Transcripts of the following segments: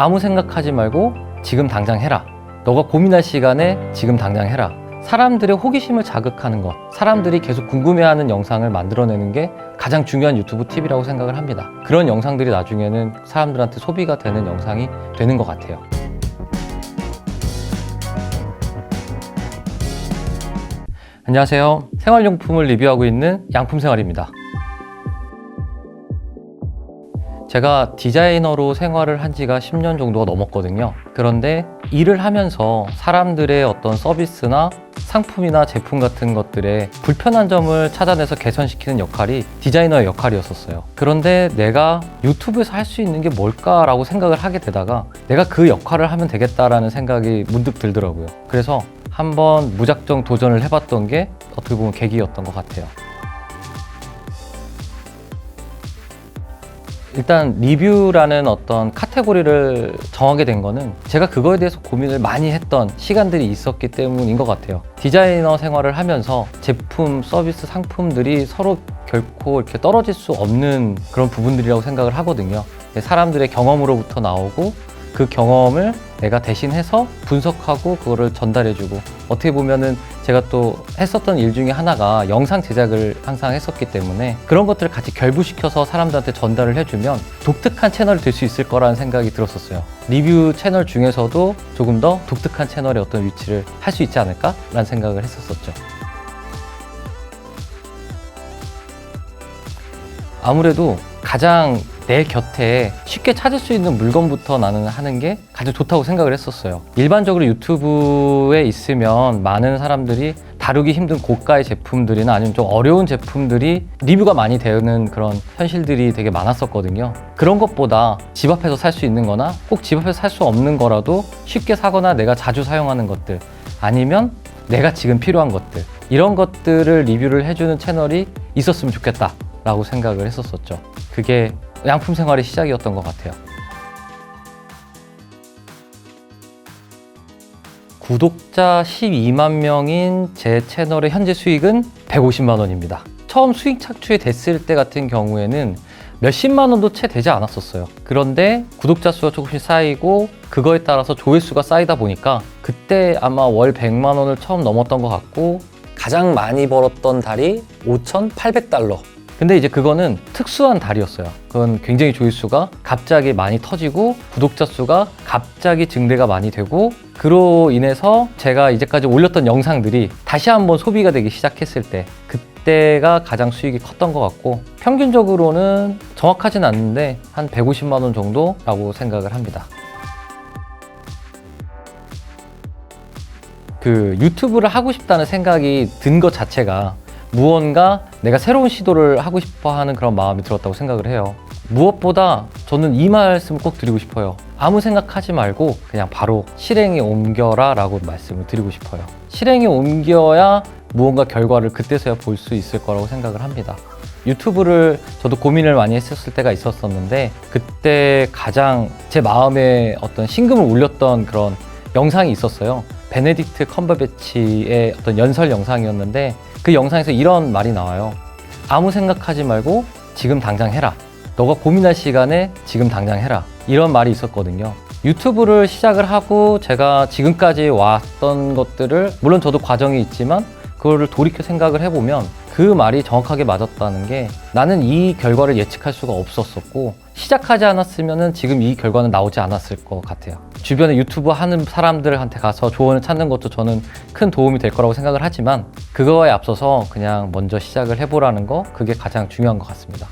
아무 생각하지 말고 지금 당장 해라. 너가 고민할 시간에 지금 당장 해라. 사람들의 호기심을 자극하는 것, 사람들이 계속 궁금해하는 영상을 만들어내는 게 가장 중요한 유튜브 팁이라고 생각을 합니다. 그런 영상들이 나중에는 사람들한테 소비가 되는 영상이 되는 것 같아요. 안녕하세요. 생활용품을 리뷰하고 있는 양품생활입니다. 제가 디자이너로 생활을 한 지가 10년 정도가 넘었거든요. 그런데 일을 하면서 사람들의 어떤 서비스나 상품이나 제품 같은 것들에 불편한 점을 찾아내서 개선시키는 역할이 디자이너의 역할이었었어요. 그런데 내가 유튜브에서 할 수 있는 게 뭘까라고 생각을 하게 되다가 내가 그 역할을 하면 되겠다라는 생각이 문득 들더라고요. 그래서 한번 무작정 도전을 해봤던 게 어떻게 보면 계기였던 것 같아요. 일단 리뷰라는 어떤 카테고리를 정하게 된 거는 제가 그거에 대해서 고민을 많이 했던 시간들이 있었기 때문인 것 같아요. 디자이너 생활을 하면서 제품, 서비스, 상품들이 서로 결코 이렇게 떨어질 수 없는 그런 부분들이라고 생각을 하거든요. 사람들의 경험으로부터 나오고 그 경험을 내가 대신해서 분석하고 그거를 전달해주고, 어떻게 보면은 제가 또 했었던 일 중에 하나가 영상 제작을 항상 했었기 때문에 그런 것들을 같이 결부시켜서 사람들한테 전달을 해주면 독특한 채널이 될 수 있을 거라는 생각이 들었었어요. 리뷰 채널 중에서도 조금 더 독특한 채널의 어떤 위치를 할 수 있지 않을까라는 생각을 했었었죠. 아무래도 가장 내 곁에 쉽게 찾을 수 있는 물건부터 나는 하는 게 가장 좋다고 생각을 했었어요. 일반적으로 유튜브에 있으면 많은 사람들이 다루기 힘든 고가의 제품들이나 아니면 좀 어려운 제품들이 리뷰가 많이 되는 그런 현실들이 되게 많았었거든요. 그런 것보다 집 앞에서 살 수 있는 거나 꼭 집 앞에서 살 수 없는 거라도 쉽게 사거나 내가 자주 사용하는 것들, 아니면 내가 지금 필요한 것들, 이런 것들을 리뷰를 해주는 채널이 있었으면 좋겠다 라고 생각을 했었었죠. 그게 양품 생활의 시작이었던 것 같아요. 구독자 12만 명인 제 채널의 현재 수익은 150만 원입니다. 처음 수익 착취에 됐을 때 같은 경우에는 몇십만 원도 채 되지 않았었어요. 그런데 구독자 수가 조금씩 쌓이고 그거에 따라서 조회수가 쌓이다 보니까 그때 아마 월 100만 원을 처음 넘었던 것 같고, 가장 많이 벌었던 달이 5,800달러. 근데 이제 그거는 특수한 달이었어요. 그건 굉장히 조회수가 갑자기 많이 터지고 구독자 수가 갑자기 증대가 많이 되고, 그로 인해서 제가 이제까지 올렸던 영상들이 다시 한번 소비가 되기 시작했을 때, 그때가 가장 수익이 컸던 것 같고, 평균적으로는 정확하진 않는데 한 150만 원 정도라고 생각을 합니다. 그 유튜브를 하고 싶다는 생각이 든 것 자체가 무언가 내가 새로운 시도를 하고 싶어 하는 그런 마음이 들었다고 생각을 해요. 무엇보다 저는 이 말씀을 꼭 드리고 싶어요. 아무 생각하지 말고 그냥 바로 실행에 옮겨라 라고 말씀을 드리고 싶어요. 실행에 옮겨야 무언가 결과를 그때서야 볼 수 있을 거라고 생각을 합니다. 유튜브를 저도 고민을 많이 했었을 때가 있었는데, 그때 가장 제 마음에 어떤 심금을 울렸던 그런 영상이 있었어요. 베네딕트 컴버배치의 어떤 연설 영상이었는데, 그 영상에서 이런 말이 나와요. 아무 생각하지 말고 지금 당장 해라. 너가 고민할 시간에 지금 당장 해라. 이런 말이 있었거든요. 유튜브를 시작을 하고 제가 지금까지 왔던 것들을, 물론 저도 과정이 있지만 그거를 돌이켜 생각을 해보면 그 말이 정확하게 맞았다는 게, 나는 이 결과를 예측할 수가 없었었고, 시작하지 않았으면 지금 이 결과는 나오지 않았을 것 같아요. 주변에 유튜브 하는 사람들한테 가서 조언을 찾는 것도 저는 큰 도움이 될 거라고 생각을 하지만, 그거에 앞서서 그냥 먼저 시작을 해보라는 거, 그게 가장 중요한 것 같습니다.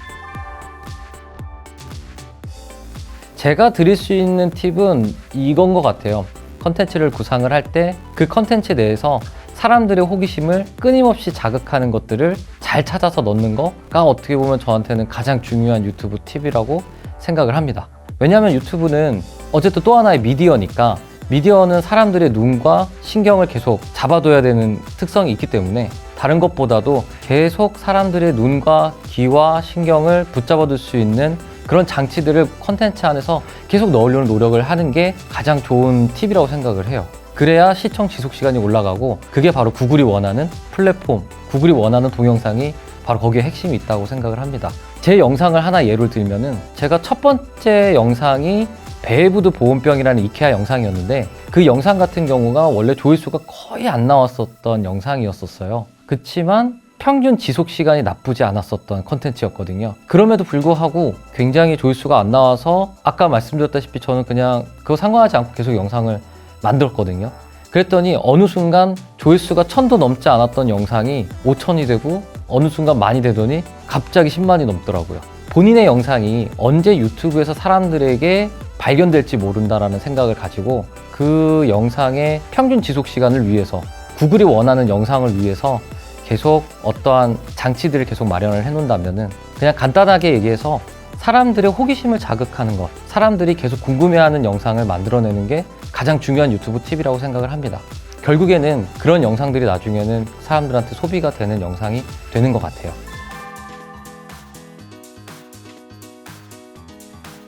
제가 드릴 수 있는 팁은 이건 것 같아요. 컨텐츠를 구상을 할 때 그 컨텐츠 내에서 사람들의 호기심을 끊임없이 자극하는 것들을 잘 찾아서 넣는 거가 어떻게 보면 저한테는 가장 중요한 유튜브 팁이라고 생각을 합니다. 왜냐하면 유튜브는 어쨌든 또 하나의 미디어니까, 미디어는 사람들의 눈과 신경을 계속 잡아둬야 되는 특성이 있기 때문에 다른 것보다도 계속 사람들의 눈과 귀와 신경을 붙잡아둘 수 있는 그런 장치들을 컨텐츠 안에서 계속 넣으려는 노력을 하는 게 가장 좋은 팁이라고 생각을 해요. 그래야 시청 지속 시간이 올라가고, 그게 바로 구글이 원하는 플랫폼, 구글이 원하는 동영상이 바로 거기에 핵심이 있다고 생각을 합니다. 제 영상을 하나 예를 들면은, 제가 첫 번째 영상이 베이브드 보온병이라는 이케아 영상이었는데 그 영상 같은 경우가 원래 조회수가 거의 안 나왔었던 영상이었었어요. 그치만 평균 지속 시간이 나쁘지 않았었던 컨텐츠였거든요. 그럼에도 불구하고 굉장히 조회수가 안 나와서 아까 말씀드렸다시피 저는 그냥 그거 상관하지 않고 계속 영상을 만들었거든요. 그랬더니 어느 순간 조회수가 1000도 넘지 않았던 영상이 5000이 되고 어느 순간 많이 되더니 갑자기 10만이 넘더라고요. 본인의 영상이 언제 유튜브에서 사람들에게 발견될지 모른다라는 생각을 가지고 그 영상의 평균 지속 시간을 위해서 구글이 원하는 영상을 위해서 계속 어떠한 장치들을 계속 마련을 해놓는다면은 그냥 간단하게 얘기해서 사람들의 호기심을 자극하는 것, 사람들이 계속 궁금해하는 영상을 만들어내는 게 가장 중요한 유튜브 팁이라고 생각을 합니다. 결국에는 그런 영상들이 나중에는 사람들한테 소비가 되는 영상이 되는 것 같아요.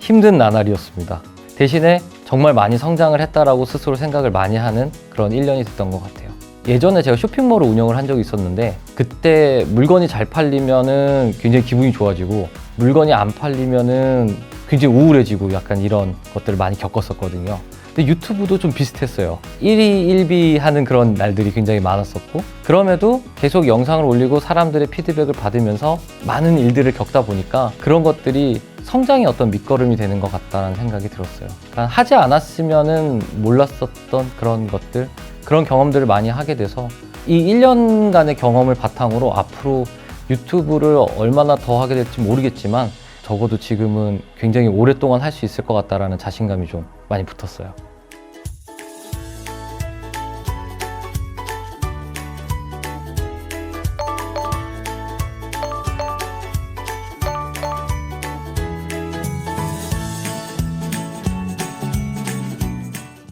힘든 나날이었습니다. 대신에 정말 많이 성장을 했다라고 스스로 생각을 많이 하는 그런 1년이 됐던 것 같아요. 예전에 제가 쇼핑몰을 운영을 한 적이 있었는데 그때 물건이 잘 팔리면은 굉장히 기분이 좋아지고 물건이 안 팔리면은 굉장히 우울해지고 약간 이런 것들을 많이 겪었었거든요. 근데 유튜브도 좀 비슷했어요. 1위 1비 하는 그런 날들이 굉장히 많았었고 그럼에도 계속 영상을 올리고 사람들의 피드백을 받으면서 많은 일들을 겪다 보니까 그런 것들이 성장의 어떤 밑거름이 되는 것 같다는 생각이 들었어요. 그러니까 하지 않았으면은 몰랐었던 그런 것들, 그런 경험들을 많이 하게 돼서 이 1년간의 경험을 바탕으로 앞으로 유튜브를 얼마나 더 하게 될지 모르겠지만 적어도 지금은 굉장히 오랫동안 할 수 있을 것 같다라는 자신감이 좀 많이 붙었어요.